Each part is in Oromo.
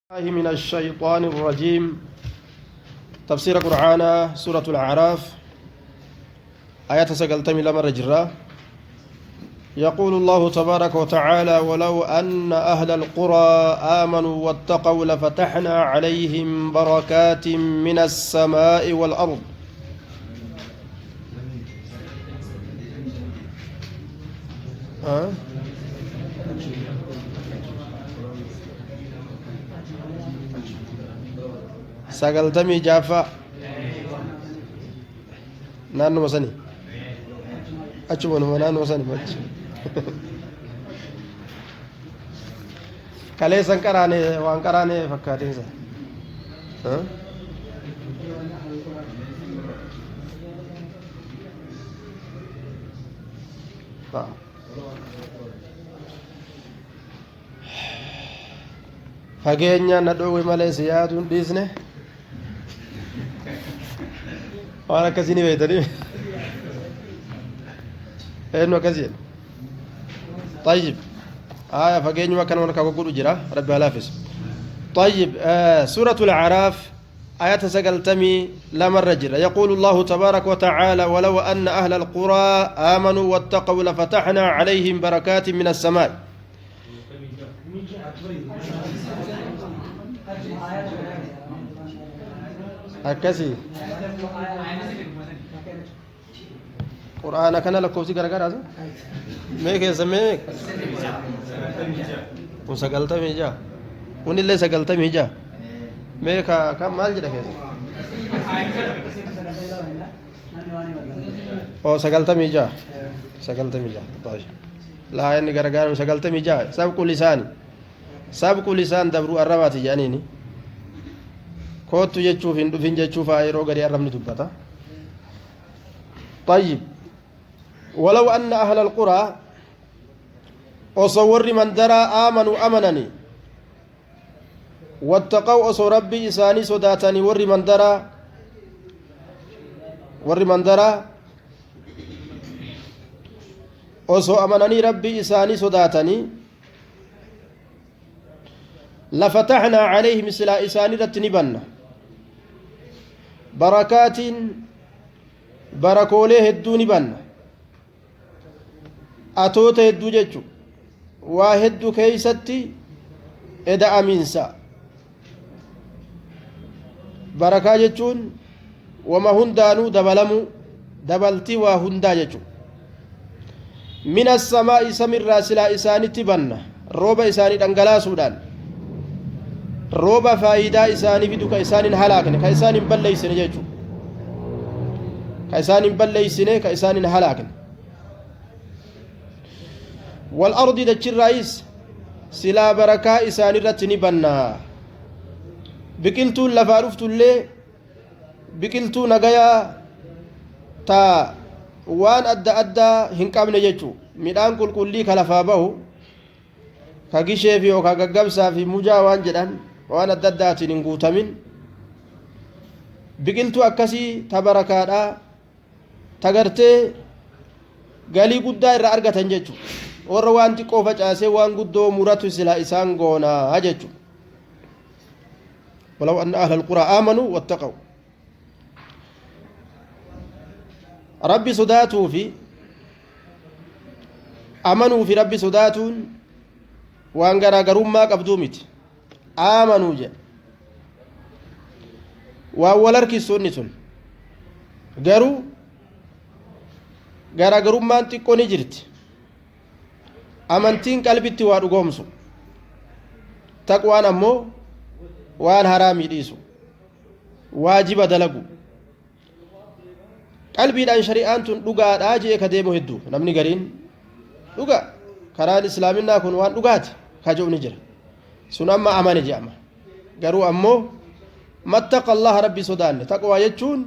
الله من الشيطان الرجيم. تفسير قرآن سورة الأعراف آيات سقلتم لما رجرا. يقول الله تبارك وتعالى: ولو أن أهل القرى آمنوا واتقوا لفتحنا عليهم بركات من السماء والأرض. sagaltamii jaaffaa naannuma sanii achumanuma naannuma sanii machi kaleessan qaraane waan qaraane fakkaatinsa fageenya na dhoowwe malee si yaaduun dhiisne waan akkasii ni beeytanii eenyu akkasii طيب فقيني كان ونكا وقول جرا ربي هلافس طيب سورة الأعراف آيات سقلتمي لما الرجل يقول الله تبارك وتعالى: ولو أن أهل القرى آمنوا واتقوا لفتحنا عليهم بركات من السماء. akkasii quraana kana lakkoofsi garagaraas mee keessa mee kun 96 kunillee 96 mee ka maal jedha keessa oo 96 طيب لا inni garagaru 96 sabqu lisaan dabru arrabaati jaaniini kootu jechuuf hin dhufin jechuuf yeroo gadi arrabni dubbata. طيب ولو أن أهل القرى أصور من درى آمنوا أمنني واتقوا أصو ربي إساني صداتني ور من درى أصو أمنني ربي إساني صداتني لفتحنا عليه مثل إساني رتنبنا بركات barakoolee hedduu ni banna atoota hedduu jechu waa hedduu keeysatti eda'amiinsa barakaa jechuun wama hundaanuu dabaltii waa hundaa jechu min assamaa'i samirraa silaa isaanitti banna rooba isaanii dhangalaasuudhaan rooba faayidaa isaanii fidu ka isaanin halaakne ka isaanin balleeysine jechu كإسان بليسنه كإسان هلاكن والأرض دچ الرئيس سلا بركة إسان رتني بنا بكلتو لفارفت اللي بكلتو نجايا تا وان أدى هنكام نجتو ميدان كل كلفابه كجيشة في أو كجبسة في مجا وان جدًا وان أدى تنقوتمين بكلتو أكسي تبركادا tagartee galii guddaa irraa argatan jechuudha warra waan xiqqoo facaasee waan guddoo muratu silaa isaan goonaa jechuudha. ولو أن أهل القرى آمنوا واتقوا ربي صداتوا في آمنوا في ربي صداتون وأن غرغروا ما قبضومت آمنوا جاء وأول أركي سنة غرو garaagarummaan xiqqoo ni jirti amantiin qalbitti waa dhugoomsu taqwaan ammoo waan haraamii dhiisu waajiba dalagu qalbiidhaan shari'aan tun dhugaadhaa jee ka deemu hedduu namni gariin dhuga karaan islaaminaa kun waan dhugaati ka jedhu ni jira sun amma amane je'ama garuu ammoo mattaqa allaha rabbi sodaanne taqwaa jechuun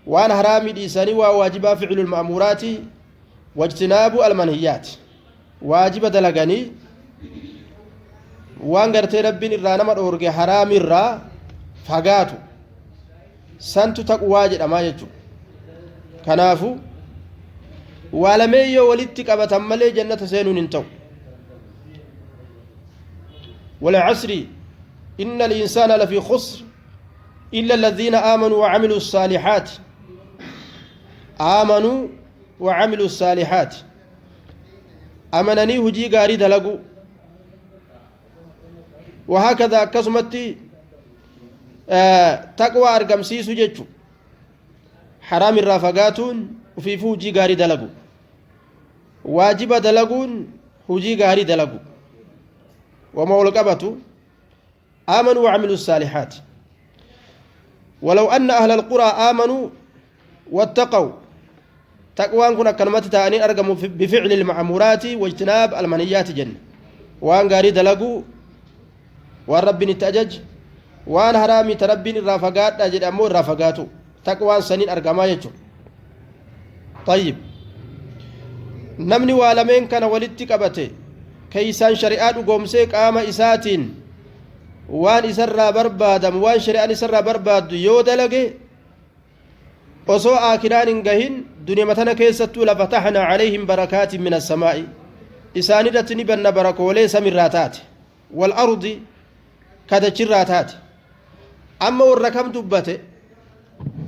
وأنا حرامي ديساني وواجبا فعل المأمورات واجتناب المنهيات واجب دلغني وان غرتي ربي الرانا مدورغي حرام الرا فغاتو سنتو تقوى جدما يجو كنافو ولميو ولدتك أبتمالي جنة سينون انتو والعصر إن الإنسان لفي خسر إلا الذين آمنوا وعملوا الصالحات آمنوا وعملوا الصالحات أمنني هجي غاري دلقوا وهكذا كسمتي تقوى أرقم سيسو جيتشو حرام الرافقاتون وفي فوجي غاري دلقوا واجب دلقون هجي غاري دلقوا ومولقبته آمنوا وعملوا الصالحات ولو أن أهل القرى آمنوا واتقوا تقوان كنا كلمات تاني أرقموا بفعل المعمورات واجتناب المنهيات جنة وان غاري دلقوا وان ربي نتأجج وان حرامي تربين الرافقات أجد أمو الرافقاتو تقوان سنين أرقما يجو طيب نمني والمين كان ولدت قبته كيسان شريعات قومسي قام إساتين وان إسرى بربادم وان شريعان إسرى برباد يو دلقي osoo aakiraan hin gahin duniyaa tana keessattuu lafatahna calayhim barakaatin min assamaa'i isaanirratti ni banna barakoolee samirraa taate wal ardi kadachirraa taate amma warra kam dubbate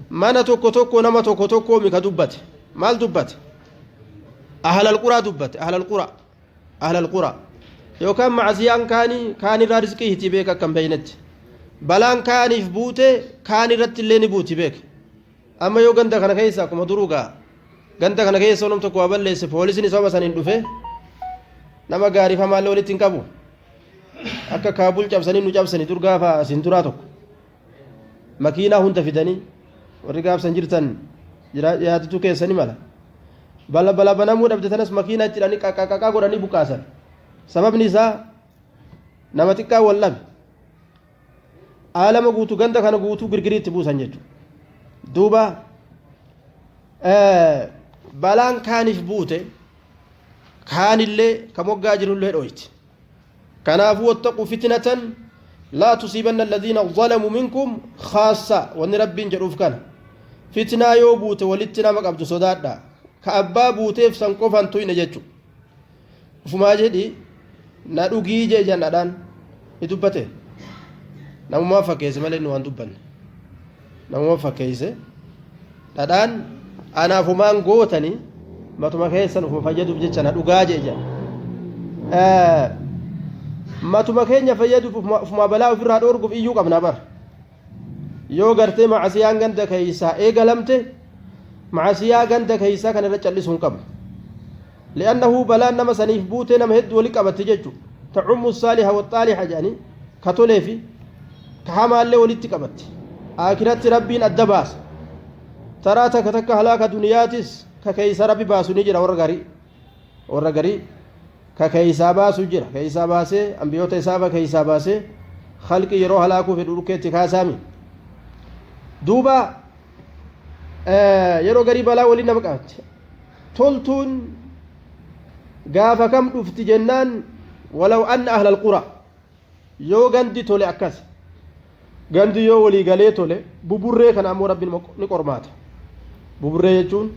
mana tokko tokko nama tokko tokko mika dubbate maal dubbate ahlal quraa dubbate ahlal quraa yookaan macasiyaan kaanirraa rizqii hiti beeka akkan beeynetti balaan kaaniif buute kaanirratti illee ni buuti beeka amma yoo ganda kana keessa akkuma duruugaa ganda kana keessa namni tokko waa balleesse poolisiin isa basaniin dhufe nama gaarifamaallee walitti hin qabu akka kaabul cabsanii nu cabsanii dur gaafa asiin turaa tokko makiinaa hunda fidanii warri gaafsan jirtan yaatitu keessanii mala bala banamuu dhabde tanas makiinaa itti hidhanii qaqqaqaqaa godhanii buqqaasan sababni isaa nama xiqqaa wallabe aalama guutuu ganda kana guutuu girgiriitti buusan jechuudha duuba balaan kaaniif buute kaanillee ka moggaa jirullee dhoyti kanaafuu wattaquu fitnatan laa tusiibanna alladhiina zalamuu minkum khaassa wanni rabbiin jedhuuf kana fitnaa yoo buute walitti nama qabdu sodaadha ka abbaa buuteef san qofan tuyne jechu ufumaa jedhi na dhugii jee jannadhaan ni dubbate namumaa fakkeesse malee nu waan dubbanne namuma fakkeesse dhadhaan anaafumaan gootanii matuma keessan ufuma fayyaduuf jecha na dhugaa jeejan matuma keenya fayyaduuf ufuma balaa ofirraa dhoorguuf iyyuu qabna bar yoo gartee macasiyaan ganda keeysaa eegalamte macasiyaa ganda keeysaa kan irra callisuu hin qabnu li'annahu balaan nama saniif buutee nama hedduu wali qabatti jechu tacummu saaliha waxaaliha jedhanii ka tolee fi ka hamaallee walitti qabatti aakiratti rabbiin adda baasa taraa takka takka halaaka duniyaatis ka keeysa rabbi baasu ni jira warra garii ka keeysaa baasu jira keeysaa baasee ambiyoota isaaba keeysaa baasee khalqi yeroo halaakuu fedhu dhukkeetti kaasaami duuba yeroo garii balaa waliin nama qabatti toltuun gaafa kam dhufti jennaan walaw anna ahlal qura yoo gandi tole akkas gandi yoo walii galee tole buburree kana ammoo rabbiin ni qormaata buburree jechuun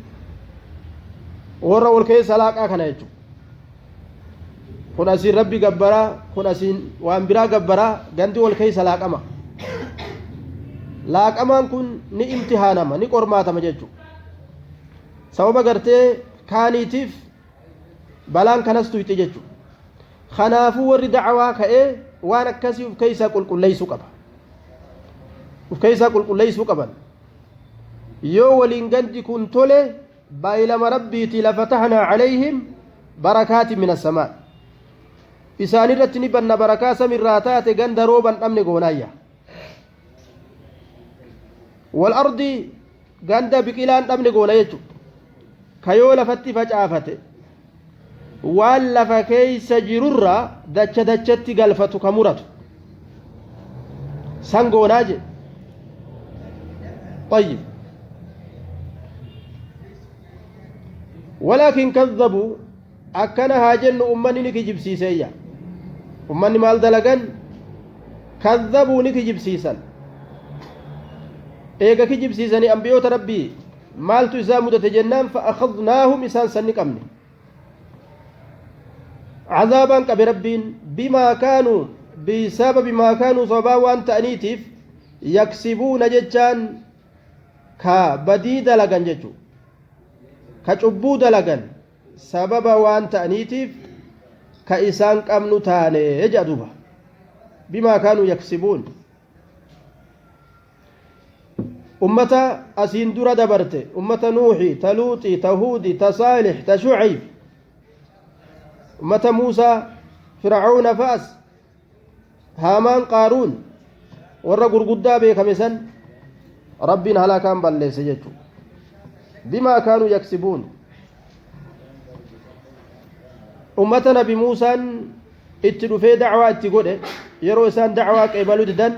warra wal keessa laaqaa kana jechuun kun asiin rabbi gabbaraa kun asiin waan biraa gabbaraa gandi wal keessa laaqama laaqamaan kun ni imtihaanama ni qormaatama jechuun sababa gartee kaaniitiif balaan kanas tuyxe jechuun kanaafuu warri dacwaa ka'ee waan akkasii uf keessaa qulqulleessuu qaba uf keessaa qulqulleessuu qaban yoo waliin gandi kun tole baay'ilama rabbiitii lafatahnaa calayhim barakaatin min assamaa isaan irratti ni banna barakaa samirraa taate ganda rooban dhabne goonaayya walardi ganda biqilaan dhabne goona jechu ka yoo lafatti facaafate waan lafa keeysa jirurraa dacha dachatti galfatu ka muratu san goonaa je طيب ولكن كذبوا أكنها جن أمني نكجب سيسيا أمني مال دلقن كذبوا نكجب سيسا إيقا كجب سيساني أنبيوت ربي مال تزامد تجنان فأخذناهم إسان سنكمني عذابا كبربين بما كانوا بسبب ما كانوا صبا وان تأنيتف يكسبون جتان كبدي دلغن جتو كعبو دلغن سبب وان تأنيتف كإسان قمنو تاني جدوبا بما كانوا يكسبون أمة أسين درا دبرت أمة نوحي تلوطي تهودي تصالح تشعيب أمة موسى فرعون فاس هامان قارون ورا غرغدا بكمسن ربنا هلاكان بلس جتو بما كانوا يكسبون أمة نبي موسى اتدفي دعوة اتقوله يرو إسان دعوة قبلوا ددن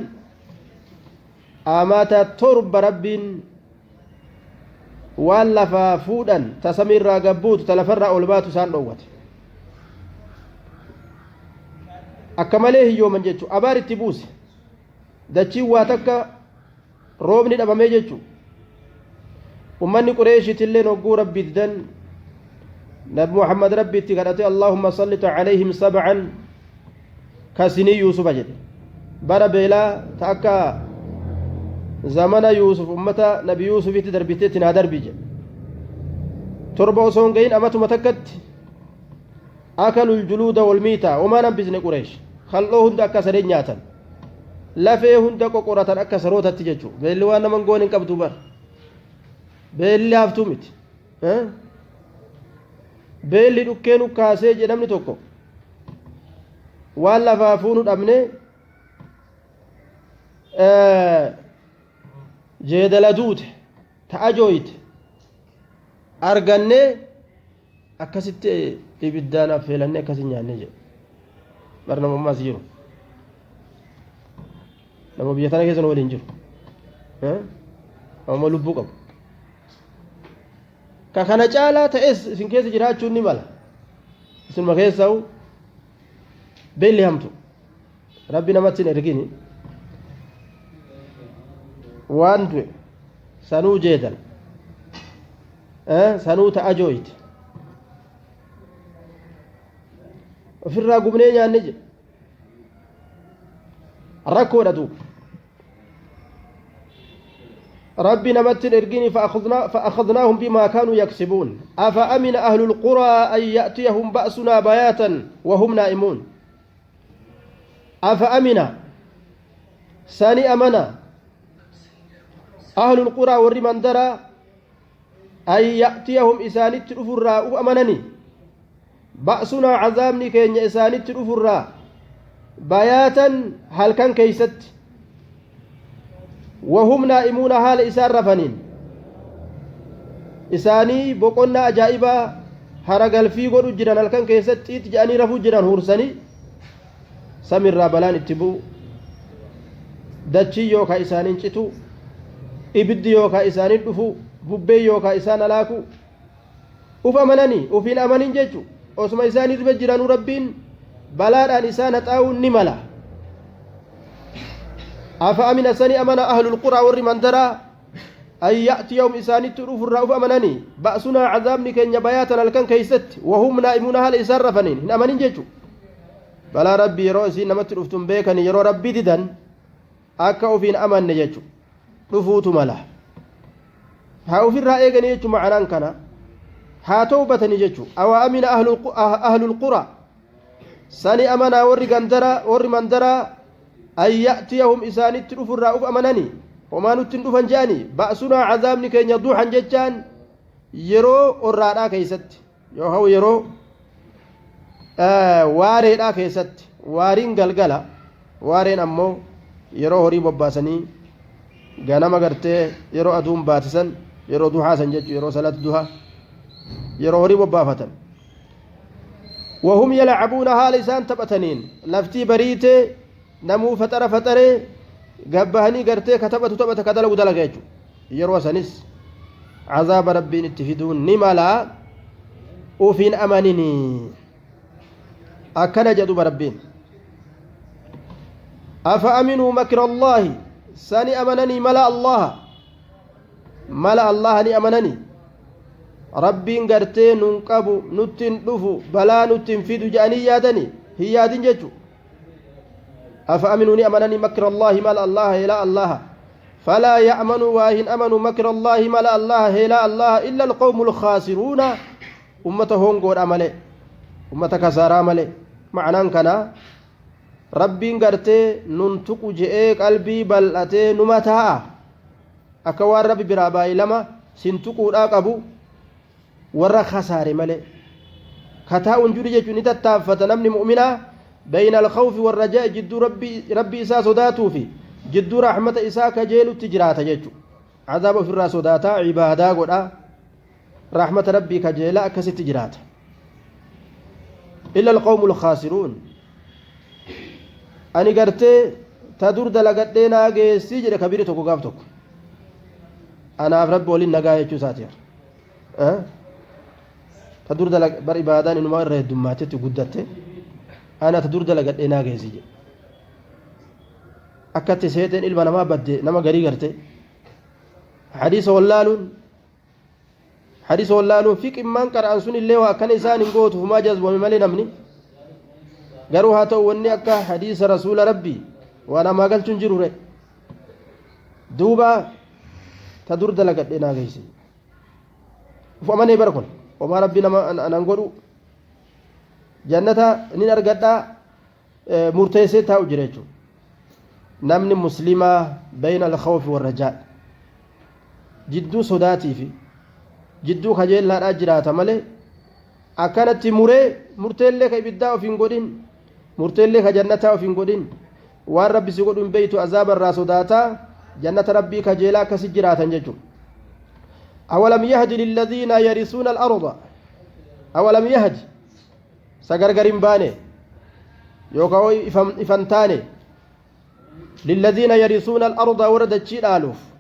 أماتا ترب ربين واللفا فودا تسمير قبوت تلفر أولبات سان روت أكمله يوم جتشو أبار التبوس دتشي واتك روبني دبامي جتشو أمني قريش تلين وقو ربي ددن نبي محمد ربي تقرأتي اللهم صلت عليهم سبعا كسني يوسف جد برا بيلا تأكا زمن يوسف أمتا نبي يوسف تدربتي تنادر بيجي تربو سونغين أمتو متكت أكلوا الجلود والميتة وما نبزن قريش خلوهن دكا سرين نياتا لفيهن دكا قرة أكا سروتا تججو بيلي وانا من قوين قبضو بر بيلي هفتومت beelli dhukkeenu kaasee jedhamni tokko waan lafaafuunu dhabne jeedala duute ta'ajooyte arganne akkasitti ibiddaan affeelanne akkasin nyaanne jedhe bar namummaas jiru nama biyya tana keessa waliin jiru amma lubbuu qabu ka kana caalaa ta'es isin keessa jiraachuun ni mala isinuma keessa'u beelli hamtu rabbi namatti hin ergini waan du'e sanuu jeedala sanuu ta'ajooyte ofirraa gubnee nyaanne jedhe rakkoodha duuba ربي نمت الإرجين فأخذناهم بما كانوا يكسبون أفأمن أهل القرى أن يأتيهم بأسنا بياتا وهم نائمون أفأمن ساني أمنا أهل القرى والرمان درى أن يأتيهم إسانيت الأفراء أمنني بأسنا عذابني كين إسانيت الأفراء بياتا هل كان كيست وهم نائمون حال إسان رفنين إساني بقنا أجائبا هرقل في قدو جران الكن كيست إتجاني رفو جران هورساني سمير رابلان اتبو دچي يوكا إسانين چتو إبد يوكا إسانين دفو ببي يوكا إسان ألاكو أفمنني أفين أمنين جيجو أسما إساني ربجران ربين بلادان إسان أتاو نملا أفأمن سني أمن أهل القرى والرمان درى أن يأتي يوم إساني تروف الرأوف أمنني بأسنا عذابني كن يبياتنا لكن كيست وهم نائمون هل إسان رفنين هن أمنين جيجو بلا ربي يرو إسين نمت رفتم بيكني يرو ربي ددن أكا أفين أمن جيجو رفوت ملا ها أفين رأيقني جيجو معنان كنا ها توبتني جيجو أو أمن أهل القرى سني أمن والرمان درى أن يأتيهم إسانيت رفر رأوف أمنني وما نتندفن جاني بأسنا عذابني كي يضوحا ججان يرو الرأى كيست يوهو يرو وارين كيست وارين قلقلا وارين أمو يرو هري بباسني غنما غرتي يرو أدوم باتسن يرو دوحا سنجج يرو صلاة دوحا يرو هري ببافتن وهم يلعبون هالسان تبتنين لفتي بريتي namuu faxaree gabbahanii gartee katabatu taphata kadalagu dalaga jechuudha yeroo sanis cazaaba rabbiin itti fiduun ni malaa ufiin amaninii akkana jedhuba rabbiin afa aminuu makra allaahi sani amananii mala allaha ni amananii rabbiin gartee nun qabu nuttin dhufu balaa nuttin fidu jedhanii yaadanii hin yaadin jechuudha أفأمنوني أمنني مكر الله مال الله إلى الله فلا يأمن واهن أمنوا مكر الله مال الله إلى الله إلا القوم الخاسرون أمتهم قول أمله أمتك سارا مله معنى كنا rabbiin gartee nun tuqu je'ee qalbii bal'atee numa taa'a akka waan rabbi biraa baay'ee lama sin tuquudhaa qabu warra khasaare malee kataa'uun jiru jechuun ni tattaaffata namni mu'minaa bayna alkhawfi warrajaa'i jidduu rabbii isaa sodaatuu fi jidduu raaxmata isaa kajeelutti jiraata jechuudha عذاب في الراس وداتا عبادا غدا رحمة ربي كجيلا أكست جرات إلا القوم الخاسرون أني قرت تدور دلقتنا جيسي جرى كبيرة توكو قابتك أنا أفرب ولي النقاية جساتير تدور دلق بر إبادان إنما إره الدماتي تقدت أنا تدور دلقتنا جيسي جرى أكت سيتين إلما نما بدي نما قري قرتي حديث واللالون فيك إمان قرآن سن الله وكان إنسان قوت فما جاز وممالي نمني قروها توني أكا حديث رسول ربي وأنا ما قلت نجرور دوبا تدور دلقت لنا قيسي فأمن يبركن وما ربنا أنا نقول جنة نين أرقدا مرتيسي تاو جريجو نمني مسلمة بين الخوف والرجاء jidduu sodaatii fi jidduu kajeellaadhaa jiraata malee akkanatti murteellee ka ibiddaa of hin godhin murteellee ka jannataa of hin godhin waan rabbi si godhu hin beeytu azaaba irraa sodaataa jannata rabbii kajeelaa akkasi jiraatan jechuudha awalam yahdi lilladhiina yarisuuna al-arda awalam yahdi sagargar hin baane yookaan ifan taane lilladhiina yarisuuna al-arda warra dachii dhaaluuf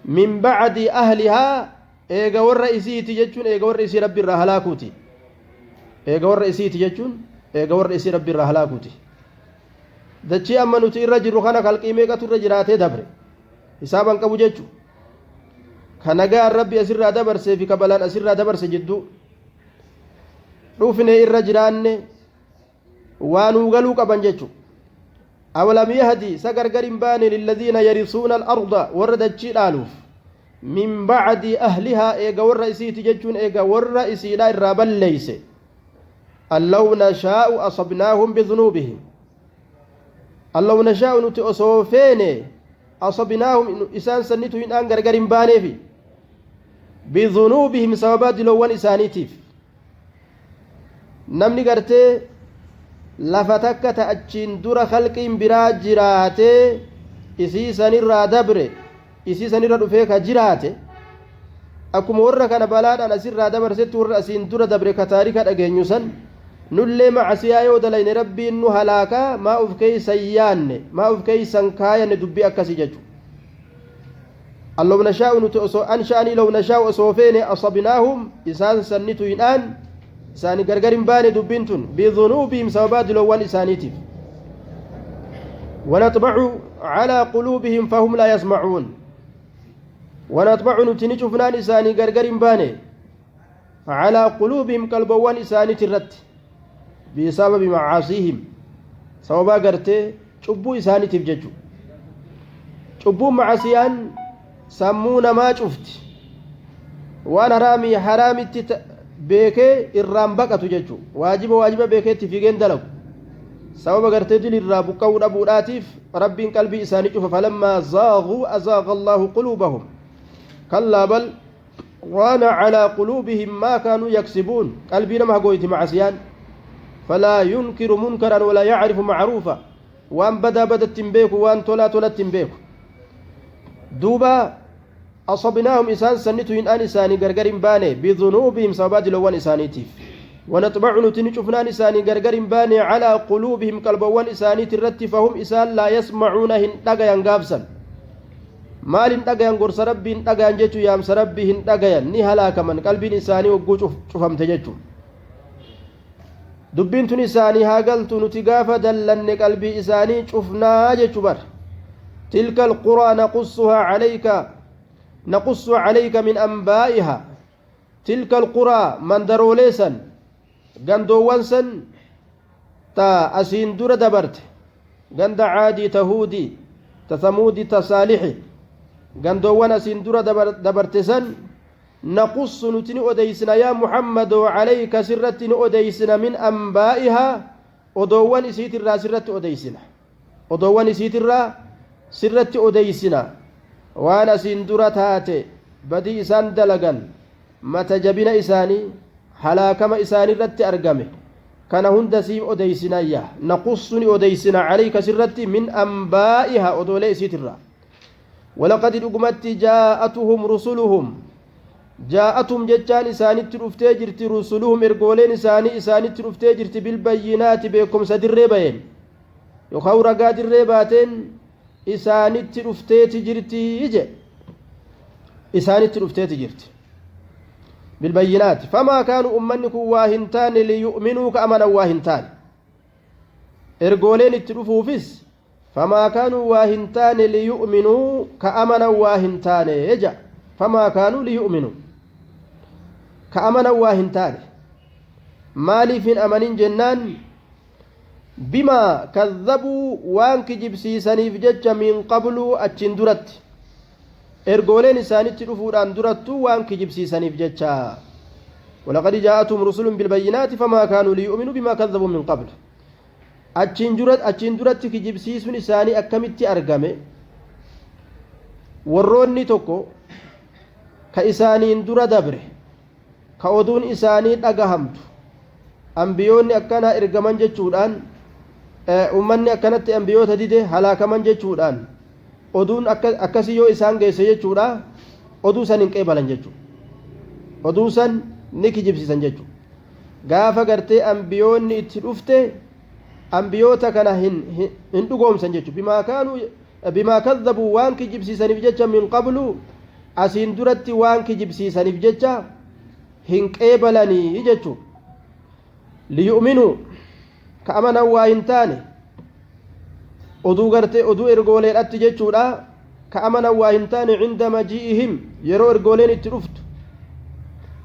من بعد أهلها إيجا والرئيسي تجتون إيجا والرئيسي رب الرهلاكوتي إيجا والرئيسي تجتون إيجا والرئيسي رب الرهلاكوتي دتشي أما نتي الرجل خانا خلقي ميكا ترجراتي دبر حسابا كبو جتشو خانقا الرب أسر دبر في كبلان أسر دبر جدو روفني الرجلان وانو غلوك أبنجتشو أولم يهدي سكركر بان للذين يرثون الأرض وردتشي الألوف من بعد أهلها إيجا والرئيسي تججون إيجا والرئيسي لا الرابل ليس اللو نشاء أصبناهم بذنوبهم اللو نشاء نتأصوفين أصبناهم إسان سنتو إن أنقر قرم باني في بذنوبهم سببات لوان إسانيتيف نمني قرتي lafa takka ta'achiin dura khalqiin biraa jiraate isii sanirraa dabre isii sanirra dhufee ka jiraate akkuma warra kana balaadhaan asirraa dabarsetti warra asiin dura dabre ka taarika dhageenyu san nullee macasiyaa yoo dalayne rabbiin nu halaakaa maa uf keeysan yaanne maa uf keeysan kaayanne dubbii akkasii jechu allow nashaa'u nuti osoo ansha'anii low nashaa'u osoo feene asabnaahum isaan sannitu hidhaan إساني غرغرين باني دبنتون بذنوبهم سببات لوان إسانيتف ونطبع على قلوبهم فهم لا يسمعون ونطبع نتنج فنان إساني غرغرين باني على قلوبهم قلبوان إساني ترت بسبب معاصيهم سببا غرتي شبو إساني تفججو شبو معاصيان سمونا ما شفت وانا حرامي beekee irraan baqatu jechuun waajiba beekeetti fiigeen dalagu sababa gartee dil irraa buqqa'uu dhabuudhaatiif rabbiin qalbii isaanii cufa falammaa zaaguu azaaqa allaahu quluubahum kallaa bal waana calaa quluubihim maa kaanuu yaksibuun qalbii nama hagooyti macasiyaan falaa yunkiru munkaran walaa yacrifu macruufa waan badaa badatti hin beeku waan tolaa tolatti hin beeku duuba أصبناهم إسان سنتو إن آن إساني غرغرين باني بذنوبهم سببات لوان إسانيتيف ونطبع نتني شفنان إساني غرغرين باني على قلوبهم قلبوان إساني ترتي فهم إسان لا يسمعون هن دغيان غابسا مال دغيان غرس ربي دغيان جيتو يام سربي هن دغيان ني هلاك من قلبي إساني وغو شفم تججو دبين تن إساني هاغلتو نتغافا دلن قلبي إساني شفنا جيتو بر تلك القرى نقص عليك من أنبائها تلك القرى من دروليسا غندوانسا تا أسين دور دبرت غند عادي تهودي تثمودي تصالحي غندوان أسين درا دبرتسن نقص نتني أديسنا يا محمد عليك سرة أديسنا من أنبائها أدوان إسيت الرا سرة أديسنا أدوان إسيت الرا سرة أديسنا وأنا سندرة تاتي بدي إسان دلغن متى جبنا إساني حلاكم إساني رت أرقمه كان هند سيم أديسنا إياه نقصني أديسنا عليك سرة من أنبائها أدولي إسيت الرا ولقد أقمت جاءتهم رسلهم جاءتهم جتان إساني ترفتي جرت رسلهم إرقولين إساني ترفتي جرت بالبينات بكم سدر بين يخور قادر ريباتين إساني ترفتي جرتي يجي إساني ترفتي جرت بالبينات فما كانوا أمنك واهنتان ليؤمنوا كأمنا واهنتان إرقولين ترفوفس فما كانوا واهنتان ليؤمنوا كأمنا واهنتان يجا فما كانوا ليؤمنوا كأمنا واهنتان مالي في أمن جنان بما كذبوا وانك جبسيسني فجج من قبل أتشندرت إرقولين إساني ترفوران درتو وانك جبسيسني فجج ولقد جاءتهم رسل بالبينات فما كانوا ليؤمنوا بما كذبوا من قبل achiin duratti kijibsiisuun isaanii akkamitti argame warroonni tokko ka isaaniin dura dabre ka oduun isaanii dhagahamtu ambiyoonni akkana ergaman jechuudhaan ummanni akkanatti ambiyoota dide halaakaman jechuudhaan oduun akkasii yoo isaan geesse jechuudha oduu san hin qeebalan jechuudha oduu san ni kijibsiisan jechuudha gaafa gartee ambiyoonni itti dhufte أنبيوتا كان هن دغوم سنجچو بما كذبوا وان كجبسيسني بجچا من قبل اسين درتي وان كجبسيسني بجچا هن قبلني يجچو ليؤمنوا كأمنا واهنتاني oduu gartee oduu ergooleedhatti jechuudha كأمنا واهنتاني عند مجيئهم يرو ergooleen itti dhuftu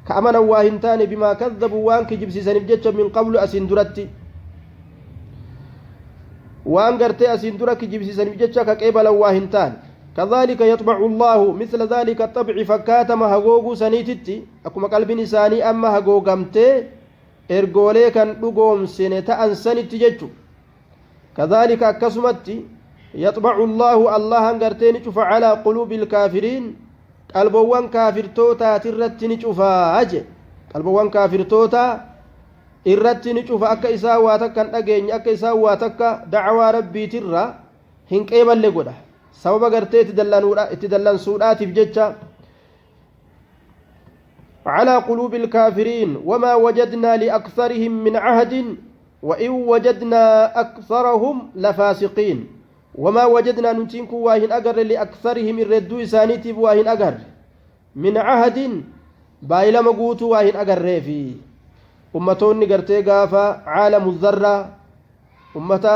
كأمنا واهنتاني بما كذبوا وان كجبسيسني بجچا من قبل اسين درتي وان غرتي اسين درك جبسيسن بجچا كقبل واهنتان كذلك يطبع الله مثل ذلك الطبع فكاتم هغوغو سنيتتي اكما قلب انساني اما هغوغمتي ارغولي كان دغوم سنتا انسنتي جچو كذلك كسمتي يطبع الله الله غرتي نچف على قلوب الكافرين قلبوان كافرتوتا ترتي نچفا اجه قلبوان كافرتوتا irratti ni cufa akka isaa waa takka dhageenya akka isaa waa takka da'awaa rabbiitirra hin qeeballe godha sababa gartee itti dallansuudhaatiif jecha على قلوب الكافرين وما وجدنا لأكثرهم من عهد وإن وجدنا أكثرهم لفاسقين وما وجدنا نتنك واهن أجر لأكثرهم الردو سانيتي واهن أجر من عهد بايلا مقوت واهن أجر ريفي ummatoonni gartee gaafa caalamu zarraa ummata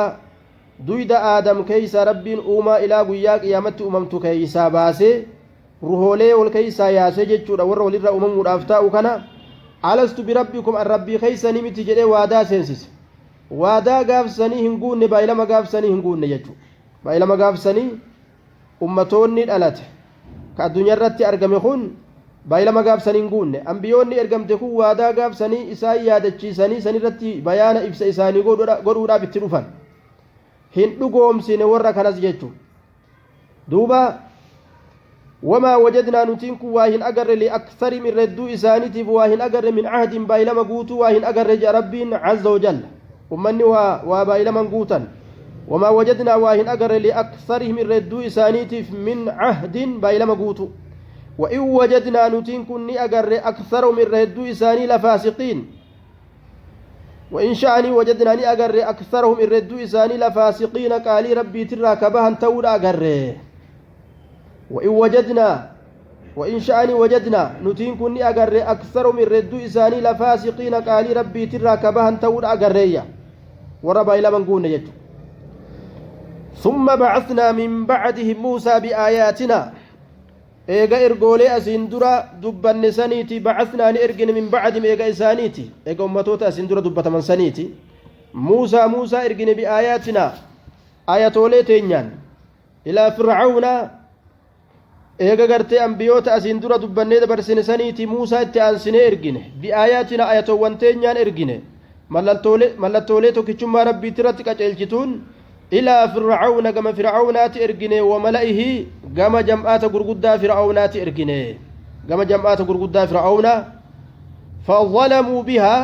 duyda aadam keeysa rabbiin uumaa ilaa guyyaa qiyaamatti uumamtu keeysaa baasee ruhoolee wal keeysaa yaasee jechuudha warra walirraa uumamuudhaaf taa'u kana alastu birabbikum an rabbii keeysanii miti jedhee waadaa seensise waadaa gaafsanii hin guunne baay'ilama gaafsanii hin guunne jechuudha baay'ilama gaafsanii ummatoonni dhalate ka addunyaa irratti argame kun baay'ilama gaafsanii hin guunne ambiyoonni ergamte kun waadaa gaafsanii isaan yaadachiisanii sanirratti bayaana ibsa isaanii godhuudhaaf itti dhufan hin dhugoomsine warra kanas jechuudha duuba wamaa wajadnaa nutiin kun waa hin agarre liakthari min redduu isaaniitiif waa hin agarre min cahdin baay'ilama guutuu waa hin agarre jedha rabbiin cazza wajalla ummanni waa baay'ilaman guutan wamaa wajadnaa waa hin agarre liaktharihim min redduu isaaniitiif min cahdin baay'ilama guutuu وإن وجدنا نتين كن أجر أكثر من ردو إساني لفاسقين وإن شأني وجدنا أجر أكثرهم من ردو إساني لفاسقين قال ربي ترى كبها تول أجر وإن شأني وجدنا نتين كن أجر أكثر من ردو إساني لفاسقين قال ربي ترى كبها تول أجر وربا إلى من قون يجو ثم بعثنا من بعدهم موسى بآياتنا eega ergoolee asiin dura dubbanne saniiti bacasnaa ni ergine min bacdim eega isaaniiti eega ummatoota asiin dura dubbataman saniiti muusaa ergine biaayaatinaa ayatoolee teenyaan ilaa fir'aawna eega gartee ambiyoota asiin dura dubbannee dabarsine saniiti Muusaa itti aansinee ergine bi'aayaatina ayatoowwan teenyaan ergine mallattoolee tokkichummaa rabbiitti irratti qaceelchituun ilaa fir'aawna gama fir'aawnaati ergine wamala'ihi gama jam'aata gurguddaa fir'aawnaati ergine gama jam'aata gurguddaa fir'aawnaa فظلموا بها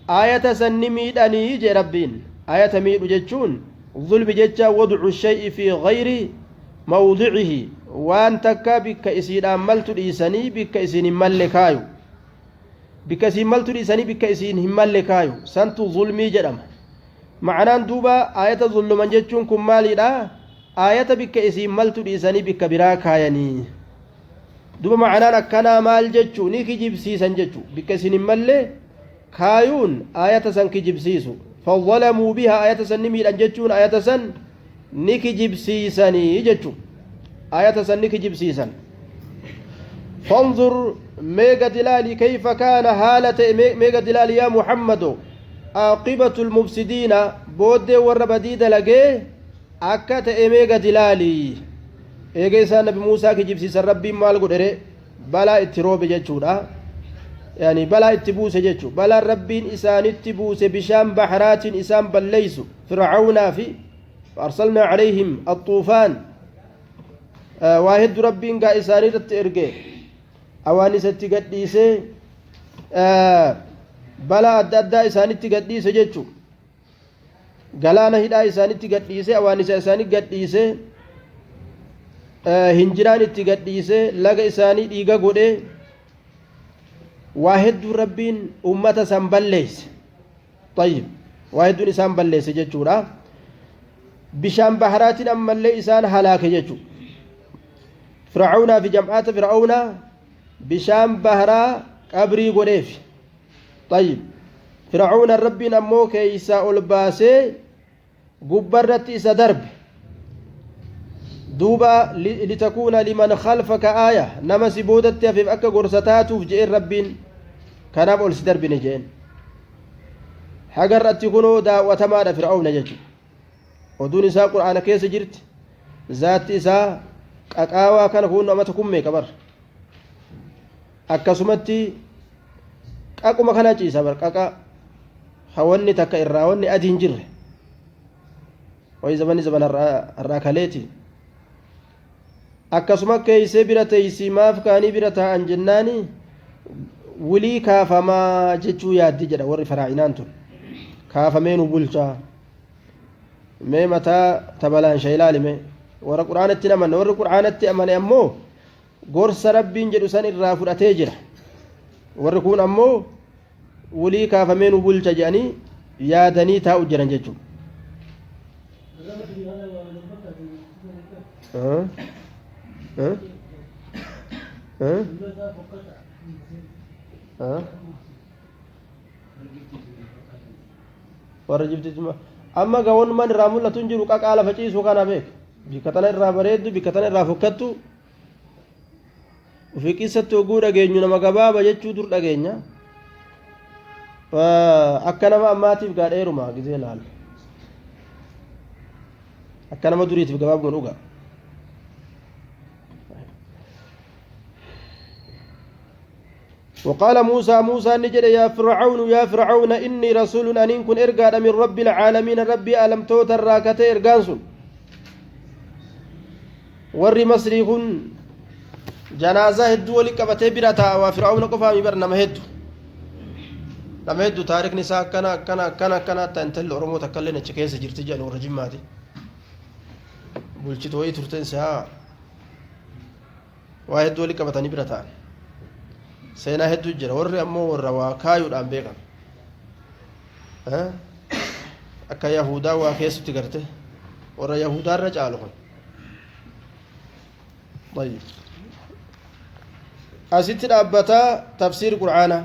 آية سنميدني جي ربين آية ميد جتشون ظلم جتشا وضع الشيء في غير موضعه وان تكا بك إسين أملت الإساني بك إسين ملكايو بك إسين ملت الإساني بك إسين ملكايو سنت ظلمي جرم معنى دوبا آية ظلم جتشون كمالي لا آية بك إسين ملت الإساني بك براكايني duba ma'anaan akkanaa maal jechuu ni kijibsiisan jechuu bikka isin hin malle kaayuun ayata san kijibsiisu fadhalamuu biha ayata san ni miidhan jechuun ayata san ni kijibsiisanii jechuu ayata san ni kijibsiisan fanzur meega dilaali kayfa kaana haalate meega dilaali yaa muhammado aaqibatu lmufsidiina booddee warra badii dalagee akka ta'e meega dilaalii eega isaan nabi Muusaa kijibsiisan rabbiin maal godhere balaa itti roobe jechuudha yani balaa itti buuse jechuu balaan rabbiin isaanitti buuse bishaan baharaatiin isaan balleeysu fir'aawnaa fi arsalnaa calayhim axuufaan waa hedduu rabbiin gaa isaaniirratti erge awaan isatti gadhiisee balaa adda addaa isaanitti gadhiise jechuu galaana hidhaa isaanitti gadhiise awaan isa isaanii gadhiise hinjiraan itti gadhiise laga isaanii dhiiga godhe waa hedduu rabbiin ummata san balleeyse tayyib waa hedduun isaan balleeyse jechuudha bishaan baharaatiin ammallee isaan halaake jechuu fir'aawnaa fi jam'aata fir'aawnaa bishaan baharaa qabrii godheef tayyib fir'aawnaa rabbiin ammoo keeysaa ol baasee gubbarratti isa darbe دوبا لتكون لمن خلفك آية نما سبودت في أكا قرصتاتو في جئر ربين كناب أول سدر بنجين حقر أتكونو دا وتماد فرعون جيجو ودون إساء قرآن كيس جرت ذات إساء أكاوا كان هون أما تكمي كبر أكا سمتي أكو مكانا جيسا بر أكا خواني تكا إراواني أدين جر وإذا زمن الراكاليتي akkasuma keeysee bira teeysii maaf kaanii bira taa'an jennaani wulii kaafamaa jechuu yaaddi jedha warri faraa'inaan tun kaafamee nu bulchaa mee mataa tabalaansha ilaalime warra qur'aanatti amanne warri qur'aanatti amane ammoo gorsa rabbiin jedhu san irraa fudhatee jira warri kun ammoo wulii kaafamee nu bulcha jedhanii yaadanii taa'u jiran jechuu warra jibtituma amma gawonman irraa mul'atu hin jiru qaqaa lafa ciisuu kana beek bikka tana irraa bareeddu bikka tana irraa fokkattu ufii qissatti oguu dhageenyu nama gabaaba jechuu dur dhageenya akka nama ammaatiif gaadheeruma gizee laal akka nama duriitiif gabaabuma dhuga وقال موسى نجد يا فرعون إني رسول أن كن إرقاد من رب العالمين ربي ألم توت الراكة إرقانسون ور مصري كن جنازة هدو لكبته برتا وفرعون قفا مبرنا مهدو لما هدو تاريخ نساء كنا تنتل الأرمو تكلنا تشكيس جرتجان ورجم ماتي بلشتوي ترتين سها وهدو لكبتني برتا seenaa hedduu jira warri ammoo warra waa kaayuudhaan beekan akka yahudaa waa keessutti garte warra yahudaarra caalu kun asitti dhaabbataa tafsiir qur'aanaa